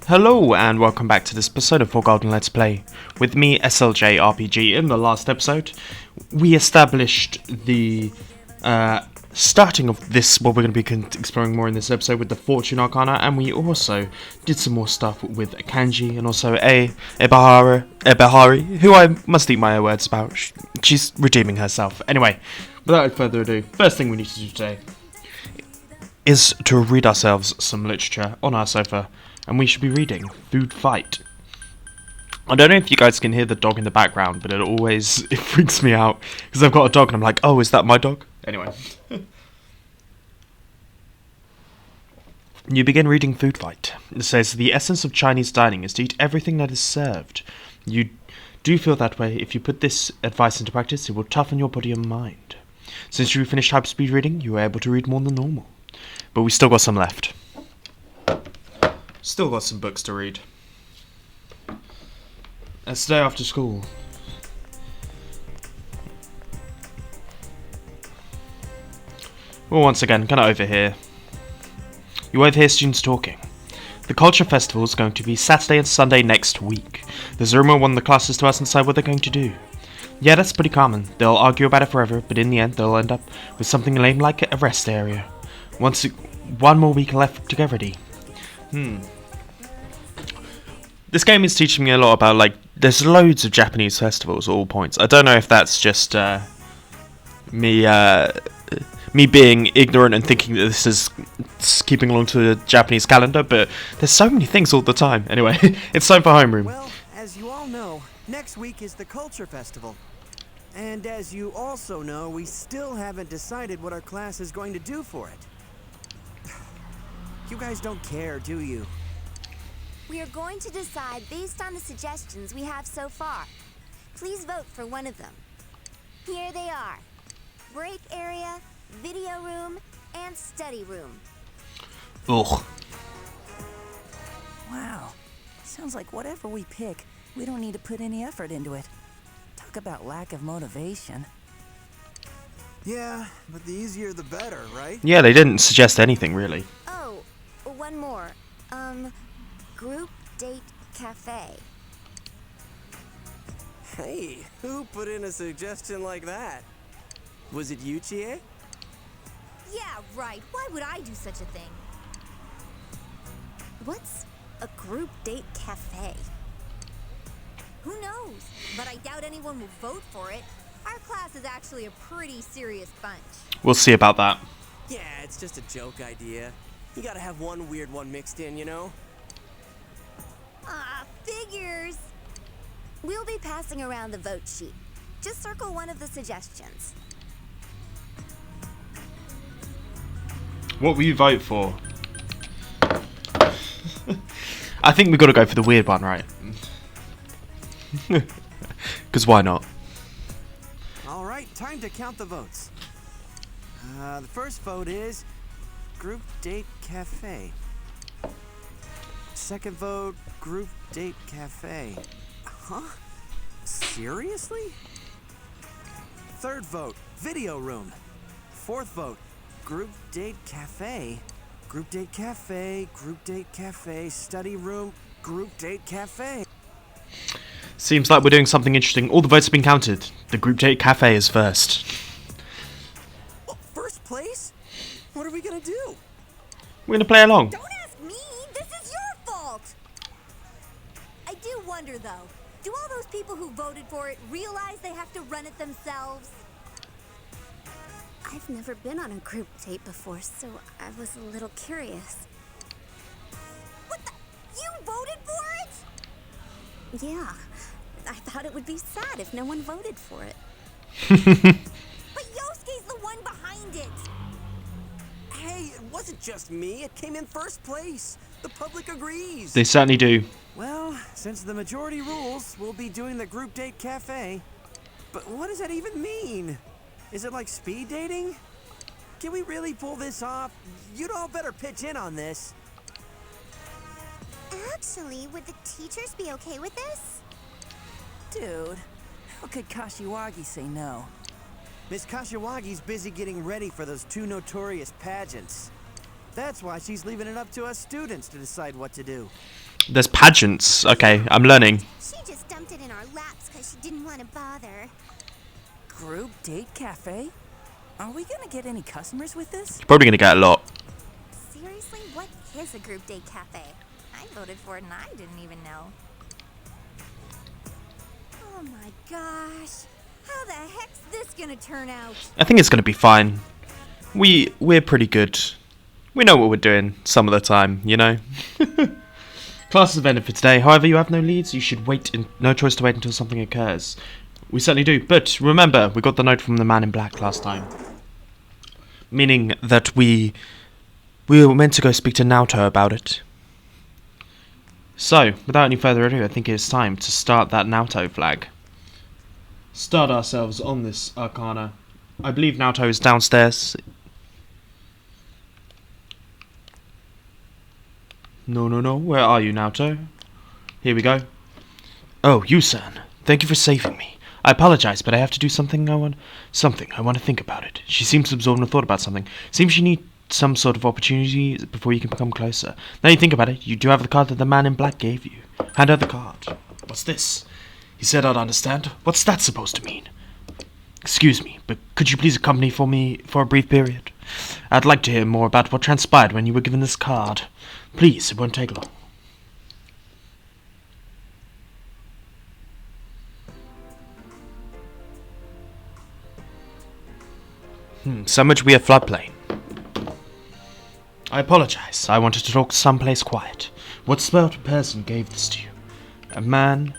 Hello and welcome back to this episode of For Golden Let's Play. With me, SLJ RPG. In the last episode, we established the starting of this, what we're going to be exploring more in this episode with the Fortune Arcana, and we also did some more stuff with Kanji and also Ebahari, who I must eat my words about. She's redeeming herself. Anyway, without further ado, first thing we need to do today is to read ourselves some literature on our sofa. And we should be reading Food Fight. I don't know if you guys can hear the dog in the background, but it freaks me out. Because I've got a dog and I'm like, oh, is that my dog? Anyway. You begin reading Food Fight. It says, the essence of Chinese dining is to eat everything that is served. You do feel that way. If you put this advice into practice, it will toughen your body and mind. Since you finished hyperspeed reading, you were able to read more than normal. But we still got some left. Still got some books to read. It's the day after school. Well, once again, can I overhear? You overhear students talking. The culture festival is going to be Saturday and Sunday next week. There's a rumor one of the classes to us and decide what they're going to do. Yeah, that's pretty common. They'll argue about it forever, but in the end, they'll end up with something lame like a rest area. One more week left to get ready. This game is teaching me a lot about, there's loads of Japanese festivals at all points. I don't know if that's just me being ignorant and thinking that this is keeping along to the Japanese calendar, but there's so many things all the time. Anyway, it's time for homeroom. Well, as you all know, next week is the Culture Festival. And as you also know, we still haven't decided what our class is going to do for it. You guys don't care, do you? We are going to decide based on the suggestions we have so far. Please vote for one of them. Here they are. Break area, video room, and study room. Ugh. Wow. Sounds like whatever we pick, we don't need to put any effort into it. Talk about lack of motivation. Yeah, but the easier the better, right? Yeah, they didn't suggest anything, really. Oh, one more. Group Date Cafe. Hey, who put in a suggestion like that? Was it you, Chie? Yeah, right. Why would I do such a thing? What's a group date cafe? Who knows? But I doubt anyone will vote for it. Our class is actually a pretty serious bunch. We'll see about that. Yeah, it's just a joke idea. You gotta have one weird one mixed in, you know? Ah, figures. We'll be passing around the vote sheet. Just circle one of the suggestions. What will you vote for? I think we've got to go for the weird one, right? Because why not? All right, time to count the votes. The first vote is Group Date Cafe. Second vote, Group Date Cafe. Huh? Seriously? Third vote, Video Room. Fourth vote, Group Date Cafe. Group Date Cafe, Group Date Cafe, Study Room, Group Date Cafe. Seems like we're doing something interesting. All the votes have been counted. The Group Date Cafe is first. Oh, first place? What are we gonna do? We're going to play along. Don't ask me. This is your fault. I do wonder, though. Do all those people who voted for it realize they have to run it themselves? I've never been on a group date before, so I was a little curious. What the? You voted for it? Yeah. I thought it would be sad if no one voted for it. But Yosuke's the one behind it. Hey, it wasn't just me. It came in first place. The public agrees. They certainly do. Well, since the majority rules, we'll be doing the Group Date Cafe. But what does that even mean? Is it like speed dating? Can we really pull this off? You'd all better pitch in on this. Actually, would the teachers be okay with this? Dude, how could Kashiwagi say no? Miss Kashiwagi's busy getting ready for those two notorious pageants. That's why she's leaving it up to us students to decide what to do. There's pageants. Okay, I'm learning. She just dumped it in our laps because she didn't want to bother. Group date cafe? Are we gonna get any customers with this? Probably gonna get a lot. Seriously, what is a group date cafe? I voted for it and I didn't even know. Oh my gosh. How the heck's this gonna turn out? I think it's gonna be fine. We're pretty good. We know what we're doing some of the time, you know. Class has ended for today. However, you have no leads. You should no choice to wait until something occurs. We certainly do. But remember, we got the note from the man in black last time, meaning that we were meant to go speak to Naoto about it. So, without any further ado, I think it's time to start that Naoto flag. Start ourselves on this arcana. I believe Naoto is downstairs. No. Where are you, Naoto? Here we go. Oh, Yusan. Thank you for saving me. I apologize, but I have to do something. I want to think about it. She seems absorbed in a thought about something. Seems you need some sort of opportunity before you can become closer. Now you think about it, you do have the card that the man in black gave you. Hand her the card. What's this? He said I'd understand. What's that supposed to mean? Excuse me, but could you please accompany me for a brief period? I'd like to hear more about what transpired when you were given this card. Please, it won't take long. So much we have floodplain. I apologize. I wanted to talk someplace quiet. What sort of person gave this to you? A man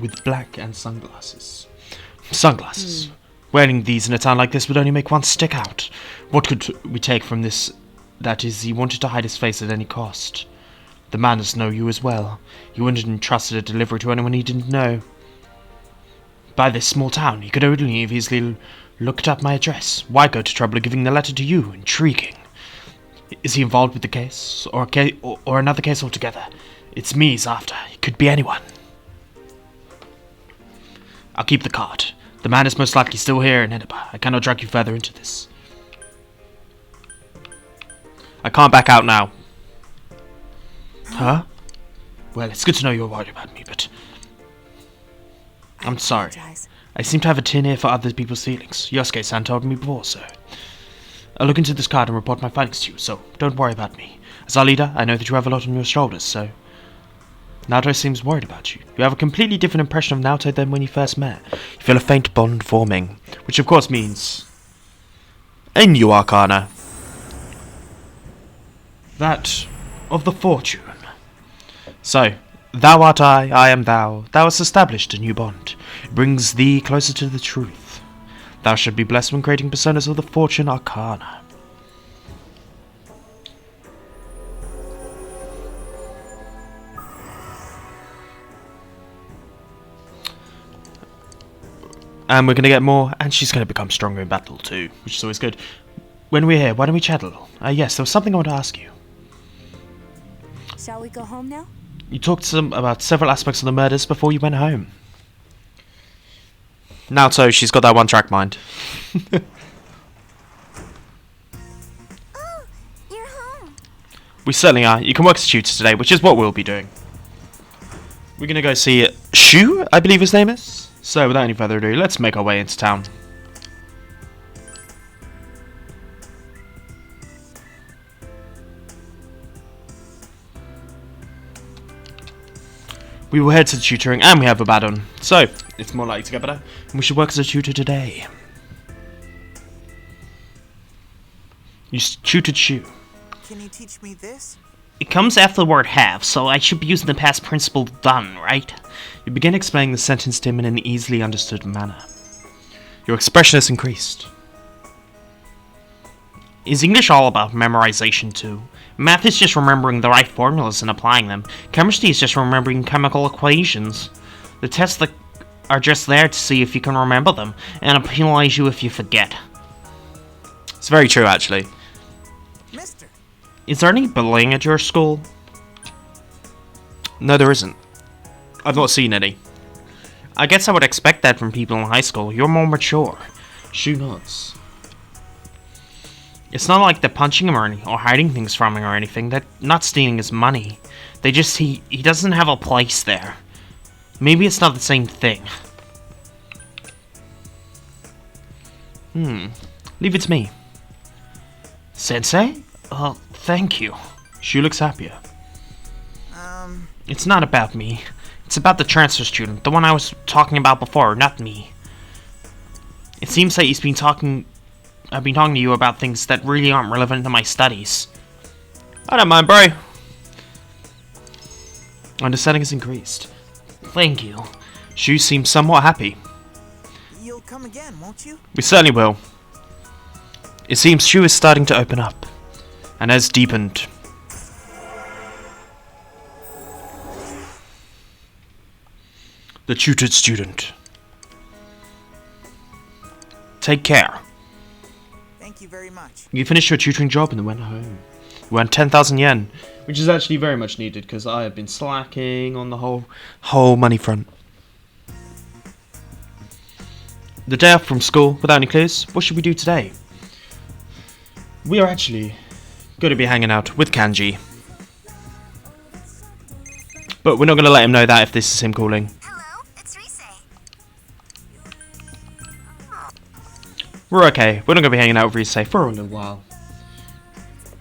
with black and sunglasses. Sunglasses. Wearing these in a town like this would only make one stick out. What could we take from this? That is, he wanted to hide his face at any cost. The man doesn't know you as well. He wouldn't entrust a delivery to anyone he didn't know. By this small town, he could only have easily looked up my address. Why go to trouble of giving the letter to you? Intriguing. Is he involved with the case? Or another case altogether? It's me he's after. It could be anyone. I'll keep the card. The man is most likely still here in Inaba. I cannot drag you further into this. I can't back out now. Huh? Well, it's good to know you're worried about me, but I'm sorry. I seem to have a tin ear for other people's feelings. Yosuke-san told me before, so I'll look into this card and report my findings to you, so don't worry about me. As our leader, I know that you have a lot on your shoulders, so Naoto seems worried about you. You have a completely different impression of Naoto than when you first met. You feel a faint bond forming, which of course means a new arcana. That of the fortune. So, thou art I am thou. Thou hast established a new bond. It brings thee closer to the truth. Thou should be blessed when creating personas of the fortune arcana. And we're going to get more, and she's going to become stronger in battle too, which is always good. When we're here, why don't we chat a little? Yes, there was something I want to ask you. Shall we go home now? You talked about several aspects of the murders before you went home. Naoto, she's got that one-track mind. Oh, you're home. We certainly are. You can work as a tutor today, which is what we'll be doing. We're going to go see Shu, I believe his name is. So, without any further ado, let's make our way into town. We will head to the tutoring, and we have a bad on, so it's more likely to get better, and we should work as a tutor today. You tutored Shu. Can you teach me this? It comes after the word have, so I should be using the past participle done, right? You begin explaining the sentence to him in an easily understood manner. Your expression has increased. Is English all about memorization too? Math is just remembering the right formulas and applying them. Chemistry is just remembering chemical equations. The tests that are just there to see if you can remember them, and penalize you if you forget. It's very true, actually. Mister. Is there any bullying at your school? No, there isn't. I've not seen any. I guess I would expect that from people in high school. You're more mature. Shu nods. It's not like they're punching him or hiding things from him or anything. They're not stealing his money. They just, he doesn't have a place there. Maybe it's not the same thing. Leave it to me. Sensei? Oh, thank you. She looks happier. It's not about me. It's about the transfer student, the one I was talking about before, not me. It seems like I've been talking to you about things that really aren't relevant to my studies. I don't mind, bro. Understanding has increased. Thank you. Shu seems somewhat happy. You'll come again, won't you? We certainly will. It seems Shu is starting to open up, and has deepened. The tutored student. Take care. Thank you very much. You finished your tutoring job and then went home. You earned 10,000 yen, which is actually very much needed because I have been slacking on the whole money front. The day off from school, without any clues, what should we do today? We are actually going to be hanging out with Kanji. But we're not going to let him know that if this is him calling. Hello, it's Rise. We're okay. We're not going to be hanging out with Rise for a little while.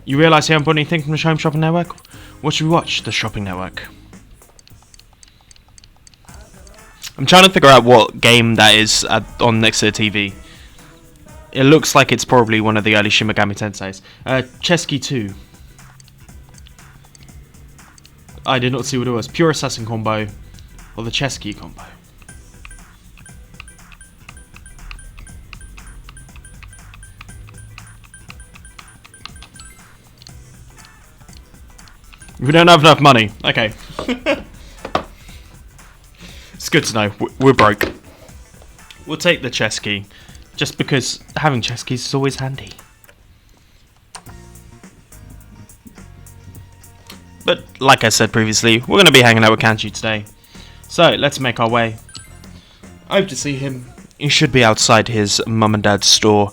You realise you haven't bought anything from the Home Shopping Network? What should we watch? The Shopping Network. I'm trying to figure out what game that is on next to the TV. It looks like it's probably one of the early Shin Megami Tenseis. Chesky 2. I did not see what it was. Pure Assassin combo. Or the Chesky combo. We don't have enough money. Okay. It's good to know. We're broke. We'll take the chess key. Just because having chess keys is always handy. But like I said previously, we're going to be hanging out with Kanji today. So let's make our way. I hope to see him. He should be outside his mum and dad's store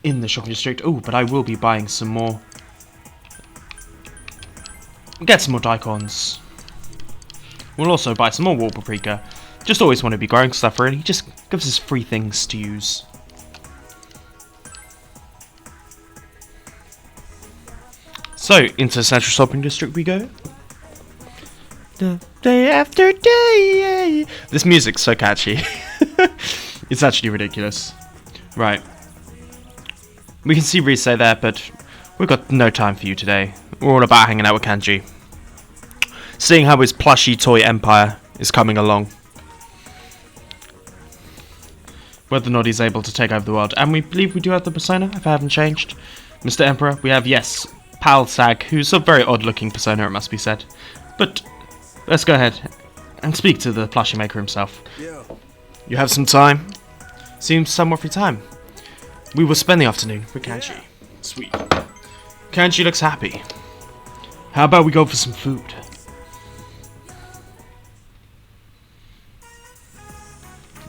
in the shopping district. Oh, but I will be buying some more. Get some more daikons. We'll also buy some more wall paprika. Just always want to be growing stuff really. Just gives us free things to use. So, into the central shopping district we go. Day after day. This music's so catchy. It's actually ridiculous. Right. We can see Rise there, but we've got no time for you today. We're all about hanging out with Kanji. Seeing how his plushy toy empire is coming along. Whether or not he's able to take over the world. And we believe we do have the persona, if I haven't changed. Mr. Emperor, we have, yes, Pal Sag, who's a very odd looking persona, it must be said. But let's go ahead and speak to the plushie maker himself. Yeah. You have some time? Seems somewhat free time. We will spend the afternoon with Kanji. Yeah. Sweet. Kanji looks happy. How about we go for some food?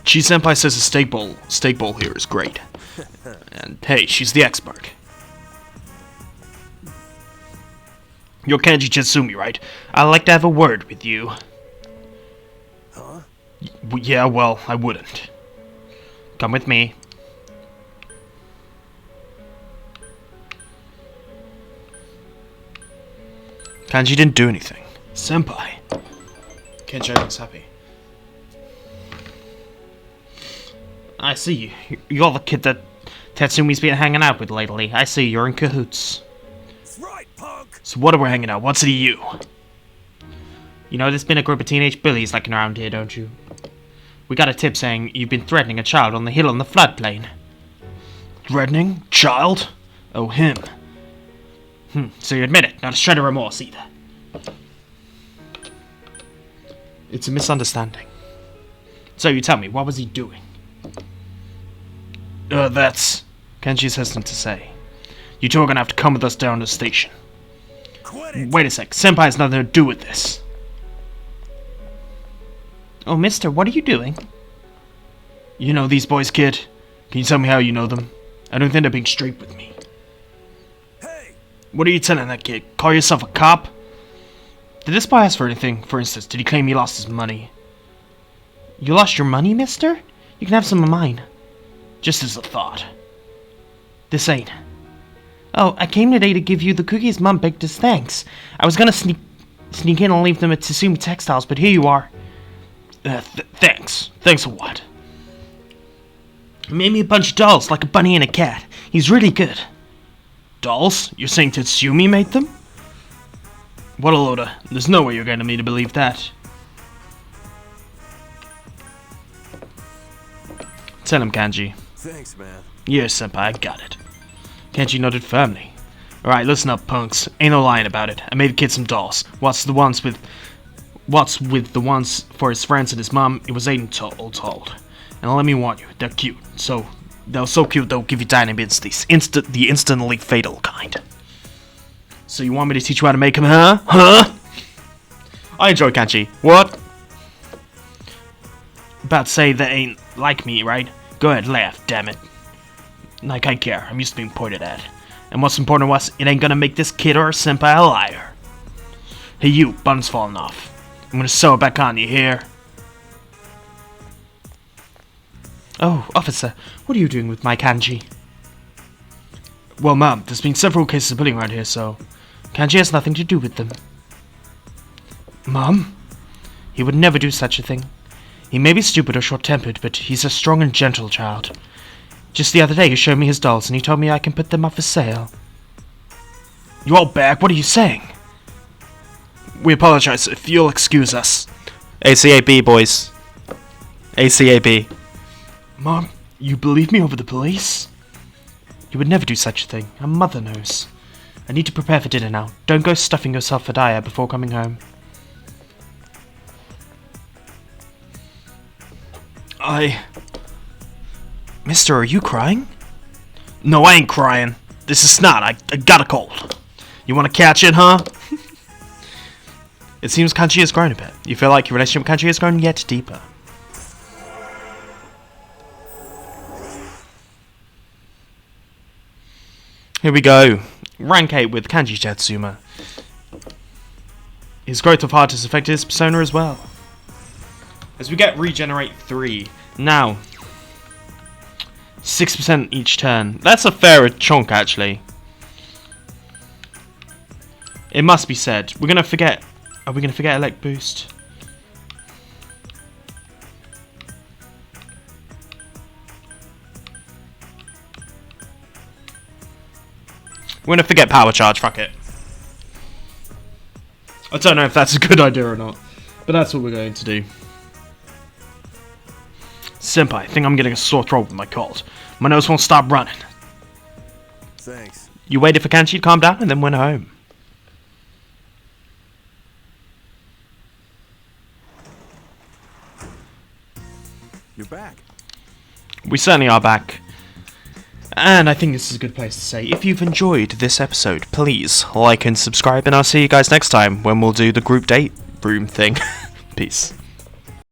Chi-senpai says the steak bowl here is great. And hey, she's the expert. You're Kanji Chitsumi, right? I'd like to have a word with you. Huh? Yeah, well, I wouldn't. Come with me. Kanji didn't do anything. Senpai. Kenji looks happy. I see you. You're the kid that Tatsumi's been hanging out with lately. I see you're in cahoots. That's right, punk. So what are we hanging out? What's it to you? You know, there's been a group of teenage bullies lurking around here, don't you? We got a tip saying you've been threatening a child on the hill on the floodplain. Threatening? Child? Oh, him. So you admit it, not a shred of remorse either. It's a misunderstanding. So you tell me, what was he doing? That's... Kenji's hesitant to say. You two are gonna have to come with us down to the station. Quit it. Wait a sec, Senpai has nothing to do with this. Oh, mister, what are you doing? You know these boys, kid? Can you tell me how you know them? I don't think they're being straight with me. What are you telling that kid? Call yourself a cop? Did this boy ask for anything? For instance, did he claim he lost his money? You lost your money, mister? You can have some of mine. Just as a thought. This ain't. Oh, I came today to give you the cookies Mom baked as thanks. I was gonna sneak in and leave them at Tsumi Textiles, but here you are. Thanks. Thanks for what? He made me a bunch of dolls, like a bunny and a cat. He's really good. Dolls? You're saying Tatsumi made them? What a loader. There's no way you're getting me to believe that. Tell him, Kanji. Thanks, man. Yes, senpai, I got it. Kanji nodded firmly. Alright, listen up, punks. Ain't no lying about it. I made the kid some dolls. What's with the ones for his friends and his mom, it was 8 all told. And let me warn you, they're cute. They're so cute they'll give you dynamite, the instantly fatal kind. So you want me to teach you how to make them, huh? Huh? I enjoy Kanji. What? About to say they ain't like me, right? Go ahead, laugh, damn it. Like I care, I'm used to being pointed at. And what's important was, it ain't gonna make this kid or senpai a liar. Hey you, button's falling off. I'm gonna sew it back on, you hear? Oh, officer, what are you doing with my Kanji? Well, Mom, there's been several cases of bullying around here, so Kanji has nothing to do with them. Mom? He would never do such a thing. He may be stupid or short-tempered, but he's a strong and gentle child. Just the other day, he showed me his dolls, and he told me I can put them up for sale. You all back? What are you saying? We apologize, if you'll excuse us. ACAB, boys. ACAB. Mom, you believe me over the police? You would never do such a thing. A mother knows. I need to prepare for dinner now. Don't go stuffing yourself for Daya before coming home. Mister, are you crying? No, I ain't crying. This is snot. I got a cold. You want to catch it, huh? It seems Kanji has grown a bit. You feel like your relationship with Kanji has grown yet deeper. Here we go. Rank 8 with Kanji Tatsuma. His growth of heart has affected his persona as well. As we get Regenerate 3. Now, 6% each turn. That's a fair chunk, actually. It must be said. We're gonna forget. Are we gonna forget Elect Boost? We're gonna forget Power Charge. Fuck it. I don't know if that's a good idea or not, but that's what we're going to do. Senpai, I think I'm getting a sore throat with my cold. My nose won't stop running. Thanks. You waited for Kanji to calm down and then went home. You're back. We certainly are back. And I think this is a good place to say, if you've enjoyed this episode, please like and subscribe, and I'll see you guys next time when we'll do the group date room thing. Peace.